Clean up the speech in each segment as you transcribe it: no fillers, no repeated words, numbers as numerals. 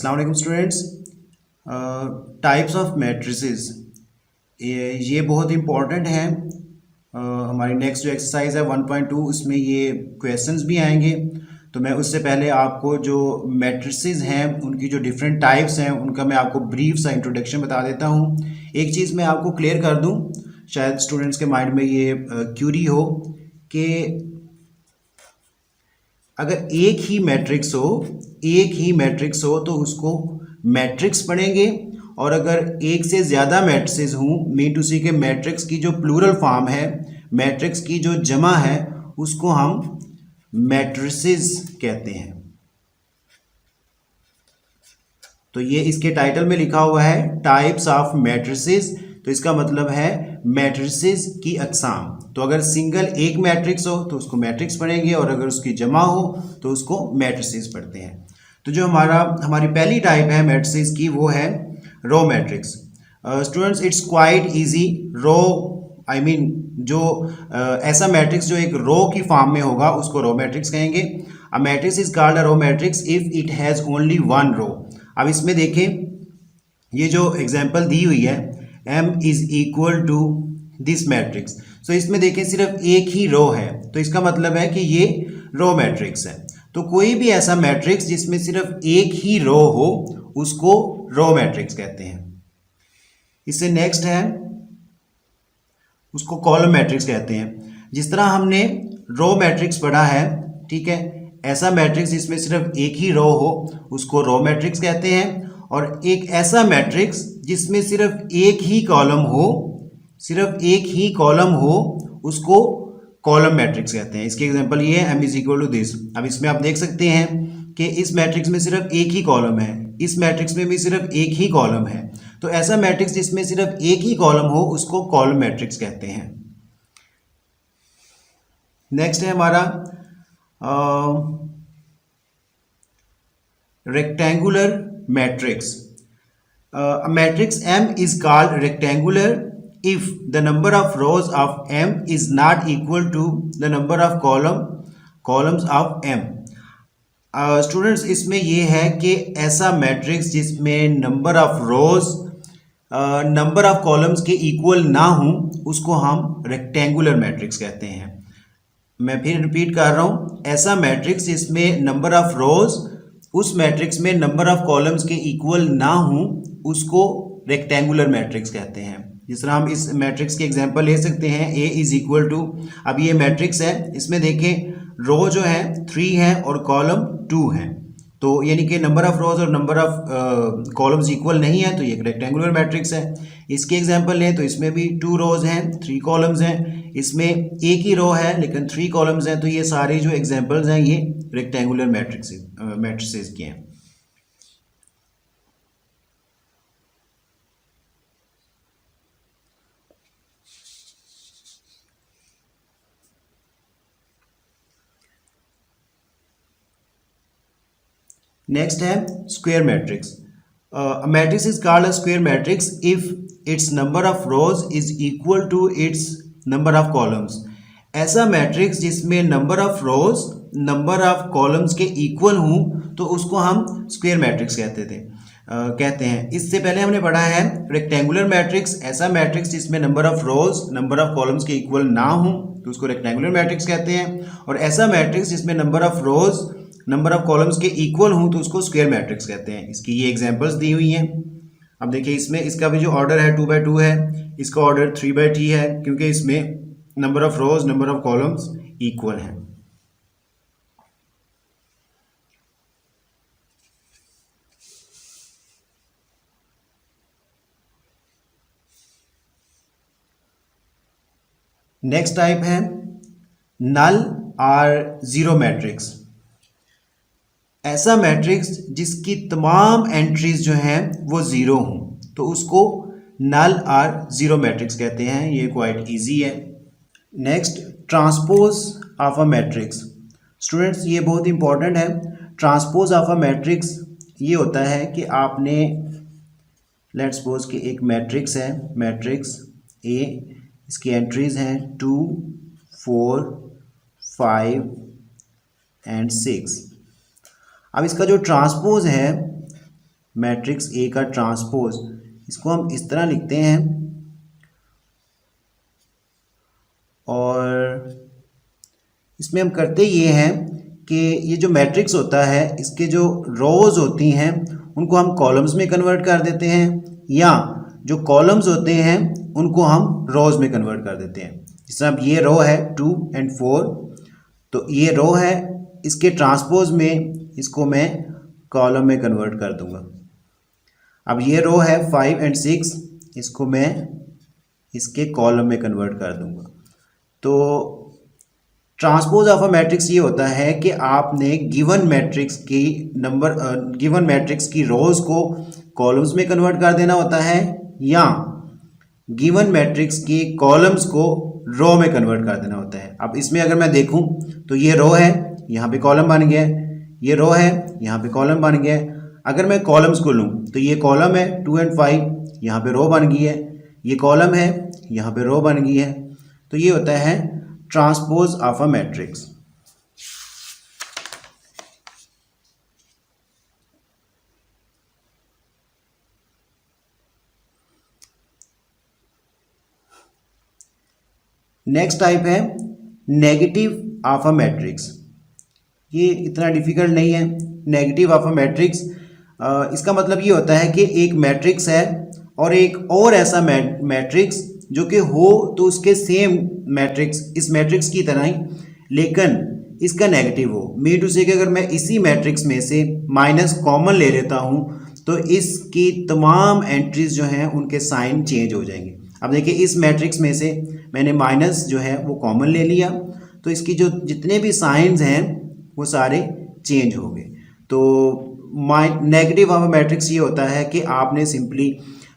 अस्सलाम वालेकुम students. Types of matrices ये बहुत इंपॉर्टेंट है। हमारी नेक्स्ट जो एक्सरसाइज है 1.2 इसमें ये क्वेश्चंस भी आएंगे। तो मैं उससे पहले आपको जो मैट्रिसेस हैं उनकी जो डिफरेंट टाइप्स हैं उनका मैं आपको ब्रीफ सा इंट्रोडक्शन बता देता हूँ। एक चीज़ मैं आपको क्लियर कर दूँ, शायद स्टूडेंट्स के माइंड में ये क्यूरी हो कि अगर एक ही मैट्रिक्स हो तो उसको मैट्रिक्स पढ़ेंगे, और अगर एक से ज़्यादा मैट्रिसेस हों मीन टू सी के मैट्रिक्स की जो प्लूरल फॉर्म है, मैट्रिक्स की जो जमा है, उसको हम मैट्रिसेस कहते हैं। तो ये इसके टाइटल में लिखा हुआ है टाइप्स ऑफ मैट्रिसेस, तो इसका मतलब है मैट्रिसेस की अक़साम। तो अगर सिंगल एक मैट्रिक्स हो तो उसको मैट्रिक्स पढ़ेंगे, और अगर उसकी जमा हो तो उसको मैट्रिसेस पढ़ते हैं। तो जो हमारी पहली टाइप है मैट्रिसेस की वो है row matrix. Students it's quite easy. Row I mean जो ऐसा मैट्रिक्स जो एक रो की फॉर्म में होगा उसको रो मैट्रिक्स कहेंगे। A matrix is called a row matrix if it has only one row. अब इसमें देखें, ये जो एग्जांपल दी हुई है m is equal to this matrix, so इसमें देखें सिर्फ एक ही रो है, तो इसका मतलब है कि ये रो मैट्रिक्स है। तो कोई भी ऐसा मैट्रिक्स जिसमें सिर्फ एक ही रो हो उसको रो मैट्रिक्स कहते हैं। इससे नेक्स्ट है उसको कॉलम मैट्रिक्स कहते हैं। जिस तरह हमने रो मैट्रिक्स पढ़ा है, ठीक है, ऐसा मैट्रिक्स जिसमें सिर्फ एक ही रो हो उसको रो मैट्रिक्स कहते हैं, और एक ऐसा मैट्रिक्स जिसमें सिर्फ एक ही कॉलम हो उसको कॉलम मैट्रिक्स कहते हैं। इसके एग्जांपल ये है m is equal to this. अब इसमें आप देख सकते हैं कि इस मैट्रिक्स में सिर्फ एक ही कॉलम है, इस मैट्रिक्स में भी सिर्फ एक ही कॉलम है। तो ऐसा मैट्रिक्स जिसमें सिर्फ एक ही कॉलम हो उसको कॉलम मैट्रिक्स कहते हैं। नेक्स्ट है हमारा rectangular matrix. A matrix M is called rectangular if the number of rows of M is not equal to the number of columns of M. Students इसमें ये है कि ऐसा मैट्रिक्स जिसमें number of rose number of columns के equal ना हो उसको हम रेक्टेंगुलर मैट्रिक्स कहते हैं। मैं फिर रिपीट कर रहा हूँ, ऐसा मैट्रिक्स जिसमें नंबर ऑफ रोज उस मैट्रिक्स में नंबर ऑफ कॉलम्स के इक्वल ना हो उसको रेक्टेंगुलर मैट्रिक्स कहते हैं। जिस तरह हम इस मैट्रिक्स के एग्जांपल ले सकते हैं A इज इक्वल टू, अब ये मैट्रिक्स है, इसमें देखें रो जो है 3 है और कॉलम 2 है, तो यानी कि नंबर ऑफ रोज और नंबर ऑफ कॉलम्स इक्वल नहीं है, तो ये एक रेक्टेंगुलर मैट्रिक्स है। इसके एग्जांपल लें तो इसमें भी 2 रोज हैं 3 कॉलम्स हैं, इसमें एक ही रो है लेकिन 3 कॉलम्स हैं, तो ये सारे जो एग्जांपल्स हैं ये रेक्टेंगुलर मैट्रिसेस के हैं। नेक्स्ट है square matrix. A matrix is called a square matrix if its number of rows is equal to its number of columns. ऐसा मैट्रिक्स जिसमें number of rose number of columns के equal हों तो उसको हम स्क्वायर मैट्रिक्स कहते हैं। इससे पहले हमने पढ़ा है रेक्टेंगुलर मैट्रिक्स, ऐसा मैट्रिक्स जिसमें number of rose number of columns के इक्वल ना हो तो उसको रेक्टेंगुलर मैट्रिक्स कहते हैं, और ऐसा मैट्रिक्स जिसमें number of rose number of columns के इक्वल हों तो उसको स्क्वायर मैट्रिक्स कहते हैं। इसकी ये एग्जांपल्स दी हुई हैं। अब देखिए इसमें इसका भी जो ऑर्डर है 2/2 है, इसका ऑर्डर 3/3 है, क्योंकि इसमें number of rose number of columns equal हैं। नेक्स्ट टाइप है नल और जीरो मैट्रिक्स। ऐसा मैट्रिक्स जिसकी तमाम एंट्रीज जो हैं वो ज़ीरो हों तो उसको नल और ज़ीरो मैट्रिक्स कहते हैं। ये क्वाइट इजी है। Next transpose of a matrix. Students ये बहुत इंपॉर्टेंट है। ट्रांसपोज ऑफ अ मैट्रिक्स ये होता है कि आपने लेट्स सपोज कि एक मैट्रिक्स है, मैट्रिक्स ए, इसकी एंट्रीज हैं 2, 4, 5 एंड 6। अब इसका जो ट्रांसपोज है मैट्रिक्स ए का ट्रांसपोज, इसको हम इस तरह लिखते हैं और इसमें हम करते ये हैं कि ये जो मैट्रिक्स होता है इसके जो रोज़ होती हैं उनको हम कॉलम्स में कन्वर्ट कर देते हैं, या जो कॉलम्स होते हैं उनको हम रोज़ में कन्वर्ट कर देते हैं। जिस तरह अब ये रो है 2 और 4, तो ये रो है, इसके ट्रांसपोज में इसको मैं कॉलम में कन्वर्ट कर दूंगा। अब ये रो है 5 और 6, इसको मैं इसके कॉलम में कन्वर्ट कर दूंगा। तो ट्रांसपोज ऑफ अ मैट्रिक्स ये होता है कि आपने गिवन मैट्रिक्स की रोज को कॉलम्स में कन्वर्ट कर देना होता है, या गिवन मैट्रिक्स की कॉलम्स को रो में कन्वर्ट कर देना होता है। अब इसमें अगर मैं देखूं तो ये रो है, यहाँ पे कॉलम बन गया, ये रो है, यहाँ पे कॉलम बन गया। अगर मैं कॉलम्स को लूँ तो ये कॉलम है 2 और 5, यहाँ पे रो बन गई है, ये कॉलम है, यहाँ पे रो बन गई है। तो ये होता है transpose of a matrix. Next type है नेगेटिव ऑफ अ मैट्रिक्स। ये इतना डिफिकल्ट नहीं है। नेगेटिव ऑफ अ मैट्रिक्स इसका मतलब ये होता है कि एक मैट्रिक्स है और एक और ऐसा मैट्रिक्स जो कि हो तो उसके सेम मैट्रिक्स इस मैट्रिक्स की तरह ही, लेकिन इसका नेगेटिव हो। मीन टू से कि अगर मैं इसी मैट्रिक्स में से माइनस कॉमन ले लेता हूँ तो इसकी तमाम एंट्रीज जो हैं उनके साइन चेंज हो जाएंगे। अब देखिए इस मैट्रिक्स में से मैंने माइनस जो है वो कॉमन ले लिया, तो इसकी जो जितने भी साइंस हैं वो सारे चेंज हो गए। तो नेगेटिव ऑफ मैट्रिक्स ये होता है कि आपने सिंपली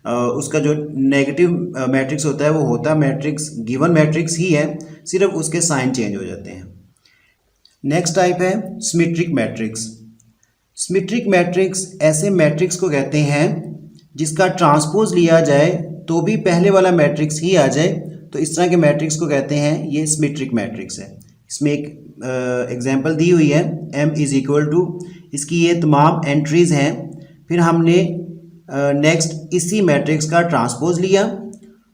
उसका जो नेगेटिव मैट्रिक्स होता है वो होता मैट्रिक्स गिवन मैट्रिक्स ही है, सिर्फ उसके साइन चेंज हो जाते हैं। नेक्स्ट टाइप है सिमेट्रिक मैट्रिक्स। सिमेट्रिक मैट्रिक्स ऐसे मैट्रिक्स को कहते हैं जिसका ट्रांसपोज लिया जाए तो भी पहले वाला मैट्रिक्स ही आ जाए, तो इस तरह के मैट्रिक्स को कहते हैं ये सिमेट्रिक मैट्रिक्स है। इसमें एक एग्जांपल दी हुई है m इज इक्वल टू, इसकी ये तमाम एंट्रीज हैं। फिर हमने नेक्स्ट इसी मैट्रिक्स का ट्रांसपोज लिया,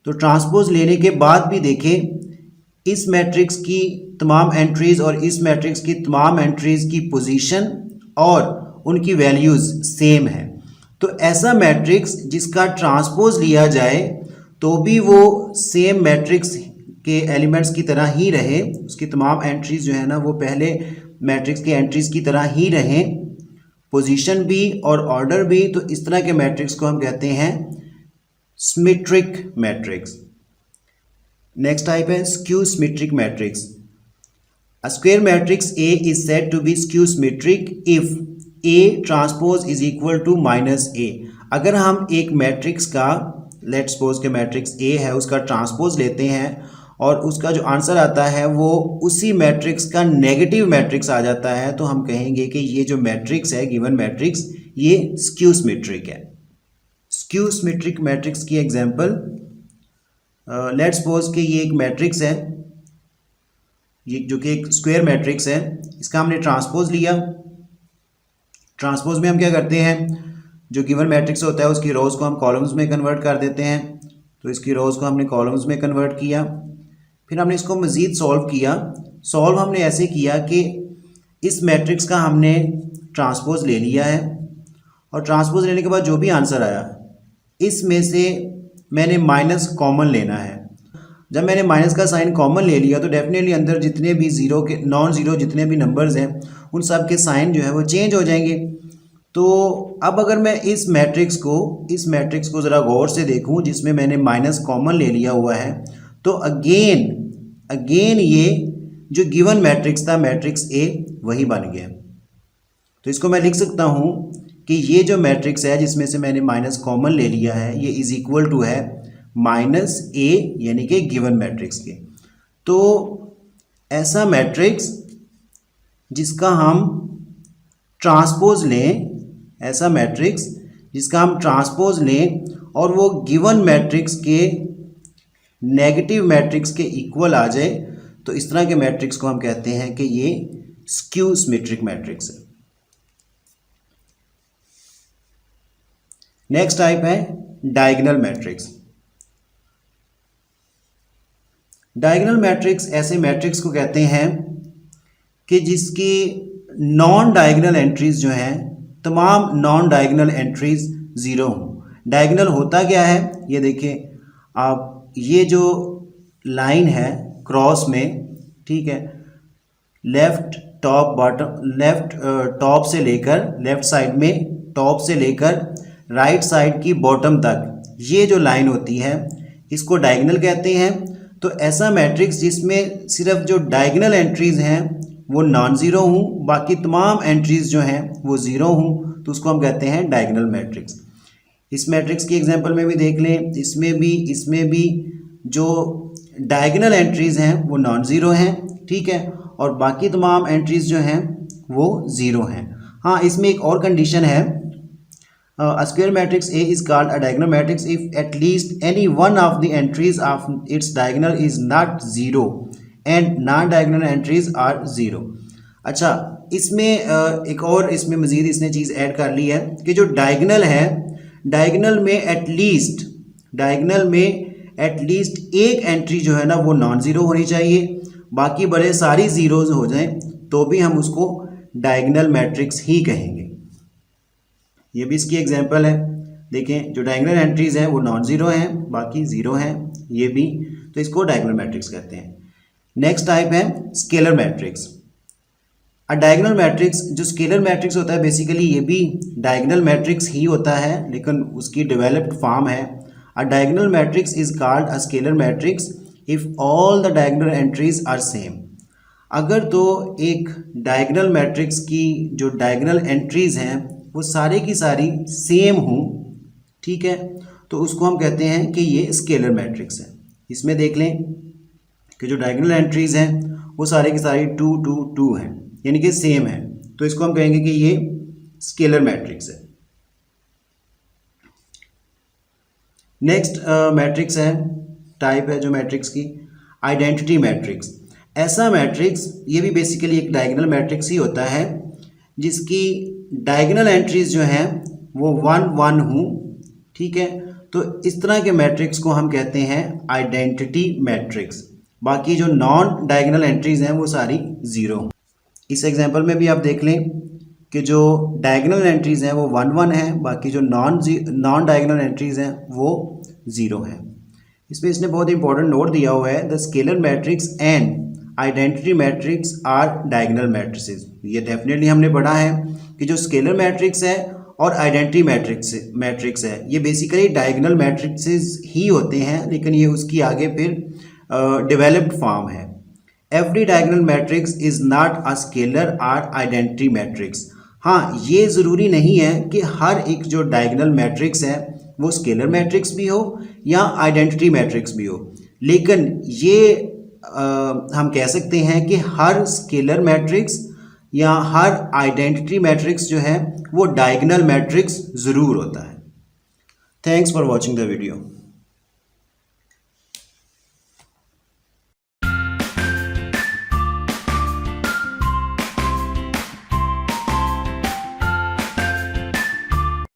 तो ट्रांसपोज लेने के बाद भी देखें इस मैट्रिक्स की तमाम एंट्रीज और इस मैट्रिक्स की तमाम एंट्रीज की पोजीशन और उनकी वैल्यूज़ सेम है। तो ऐसा मैट्रिक्स जिसका ट्रांसपोज लिया जाए तो भी वो सेम मैट्रिक्स के एलिमेंट्स की तरह ही रहे, उसकी तमाम एंट्रीज जो है ना वो पहले मैट्रिक्स के एंट्रीज की तरह ही रहें, पोजीशन भी और ऑर्डर भी। तो इस तरह के मैट्रिक्स को हम कहते हैं सिमेट्रिक मैट्रिक्स। नेक्स्ट टाइप है skew symmetric matrix. A square matrix A is said to be skew symmetric if A transpose is equal to minus A। अगर हम एक मैट्रिक्स का लेट्स सपोज के मैट्रिक्स A है उसका ट्रांसपोज लेते हैं और उसका जो आंसर आता है वो उसी मैट्रिक्स का नेगेटिव मैट्रिक्स आ जाता है, तो हम कहेंगे कि ये जो मैट्रिक्स है गिवन मैट्रिक्स ये स्क्यू सिमेट्रिक है। स्क्यू सिमेट्रिक मैट्रिक्स की एग्जांपल लेट्स सपोज कि ये एक मैट्रिक्स है, ये जो कि एक स्क्वायर मैट्रिक्स है, इसका हमने ट्रांसपोज लिया। ट्रांसपोज में हम क्या करते हैं, जो गिवन मैट्रिक्स होता है उसकी रोज़ को हम कॉलम्स में कन्वर्ट कर देते हैं। तो इसकी रोज़ को हमने कॉलम्स में कन्वर्ट किया, फिर हमने इसको मज़ीद सॉल्व किया। सॉल्व हमने ऐसे किया कि इस मैट्रिक्स का हमने ट्रांसपोज ले लिया है और ट्रांसपोज लेने के बाद जो भी आंसर आया इसमें से मैंने माइनस कॉमन लेना है। जब मैंने माइनस का साइन कॉमन ले लिया तो डेफिनेटली अंदर जितने भी ज़ीरो के नॉन ज़ीरो जितने भी नंबर्स हैं उन सब के साइन जो है वो चेंज हो जाएंगे। तो अब अगर मैं इस मैट्रिक्स को ज़रा गौर से देखूं जिसमें मैंने माइनस कॉमन ले लिया हुआ है, तो अगेन ये जो गिवन मैट्रिक्स था मैट्रिक्स ए वही बन गया। तो इसको मैं लिख सकता हूँ कि ये जो मैट्रिक्स है जिसमें से मैंने माइनस कॉमन ले लिया है ये इज़ इक्वल टू है माइनस ए यानी कि गिवन मैट्रिक्स के। तो ऐसा मैट्रिक्स जिसका हम ट्रांसपोज लें, ऐसा मैट्रिक्स जिसका हम ट्रांसपोज लें और वो गिवन मैट्रिक्स के नेगेटिव मैट्रिक्स के इक्वल आ जाए, तो इस तरह के मैट्रिक्स को हम कहते हैं कि ये स्क्यू सिमेट्रिक मैट्रिक्स है। नेक्स्ट टाइप है डायगोनल मैट्रिक्स। डायगोनल मैट्रिक्स ऐसे मैट्रिक्स को कहते हैं कि जिसकी नॉन डायगोनल एंट्रीज जो हैं, तमाम नॉन डायगोनल एंट्रीज ज़ीरो हों। डायगोनल होता क्या है, ये देखिए आप, ये जो लाइन है क्रॉस में, ठीक है, left top bottom, left top से लेकर, लेफ्ट साइड में टॉप से लेकर राइट साइड की बॉटम तक ये जो लाइन होती है इसको डायगोनल कहते हैं। तो ऐसा मैट्रिक्स जिसमें सिर्फ जो डायगोनल एंट्रीज हैं वो नॉन ज़ीरो हूँ, बाकी तमाम एंट्रीज जो हैं वो ज़ीरो हूँ, तो उसको हम कहते हैं डायगोनल मैट्रिक्स। इस मैट्रिक्स की एग्जांपल में भी देख लें, इसमें भी जो डायगोनल एंट्रीज हैं वो नॉन ज़ीरो हैं, ठीक है, और बाकी तमाम एंट्रीज जो हैं वो ज़ीरो हैं। हाँ, इसमें एक और कंडीशन है, a square matrix A is called a diagonal matrix if at least any one of the entries of its diagonal is not zero and non-diagonal entries are zero। अच्छा, इसमें एक और इसमें मज़ीद इसने चीज़ ऐड कर ली है कि जो डायगोनल है, डायगोनल में एटलीस्ट एक एंट्री जो है ना वो नॉन ज़ीरो होनी चाहिए, बाकी बड़े सारी ज़ीरोज़ हो जाएं तो भी हम उसको डायगोनल मैट्रिक्स ही कहेंगे। ये भी इसकी एग्जांपल है, देखें जो डायगोनल एंट्रीज हैं वो नॉन ज़ीरो हैं, बाकी ज़ीरो हैं ये भी, तो इसको डायगोनल मैट्रिक्स कहते हैं। नेक्स्ट टाइप है स्केलर मैट्रिक्स। अ डायगोनल मैट्रिक्स, जो स्केलर मैट्रिक्स होता है बेसिकली ये भी डायगोनल मैट्रिक्स ही होता है, लेकिन उसकी डेवलप्ड फॉर्म है। A diagonal matrix is called a scalar matrix if all the diagonal entries are same. अगर तो एक डायगोनल मैट्रिक्स की जो डायगोनल एंट्रीज हैं वो सारे की सारी सेम हों, ठीक है, तो उसको हम कहते हैं कि ये स्केलर मैट्रिक्स है। इसमें देख लें कि जो डायगोनल एंट्रीज हैं वो सारे की सारी 2 2 2 हैं, यानी कि सेम है, तो इसको हम कहेंगे कि ये स्केलर मैट्रिक्स है। नेक्स्ट मैट्रिक्स है, टाइप है जो मैट्रिक्स की, आइडेंटिटी मैट्रिक्स। ऐसा मैट्रिक्स, ये भी बेसिकली एक डायगोनल मैट्रिक्स ही होता है जिसकी डायगोनल एंट्रीज जो हैं वो 1 1 हूँ, ठीक है, तो इस तरह के मैट्रिक्स को हम कहते हैं आइडेंटिटी मैट्रिक्स। बाकी जो नॉन डायगोनल एंट्रीज हैं वो सारी ज़ीरो। इस एग्जांपल में भी आप देख लें कि जो डायगोनल एंट्रीज हैं वो 1 1 हैं, बाकी जो नॉन डायगोनल एंट्रीज हैं वो ज़ीरो हैं। इसमें इसने बहुत इंपॉर्टेंट नोट दिया हुआ है, the scalar matrix and identity matrix are diagonal matrices. ये डेफिनेटली हमने पढ़ा है कि जो स्केलर मैट्रिक्स है और आइडेंटिटी मैट्रिक्स है ये बेसिकली डायगोनल मैट्रिक्सेस ही होते हैं, लेकिन ये उसकी आगे फिर डेवलप्ड फॉर्म है। Every diagonal matrix is not a scalar और आइडेंटिटी मैट्रिक्स। हाँ, ये ज़रूरी नहीं है कि हर एक जो डायगोनल मैट्रिक्स है वो स्केलर मैट्रिक्स भी हो या आइडेंटिटी मैट्रिक्स भी हो, लेकिन ये हम कह सकते हैं कि हर स्केलर मैट्रिक्स या हर आइडेंटिटी मैट्रिक्स जो है वो डायगोनल मैट्रिक्स ज़रूर होता है। Thanks for watching the video.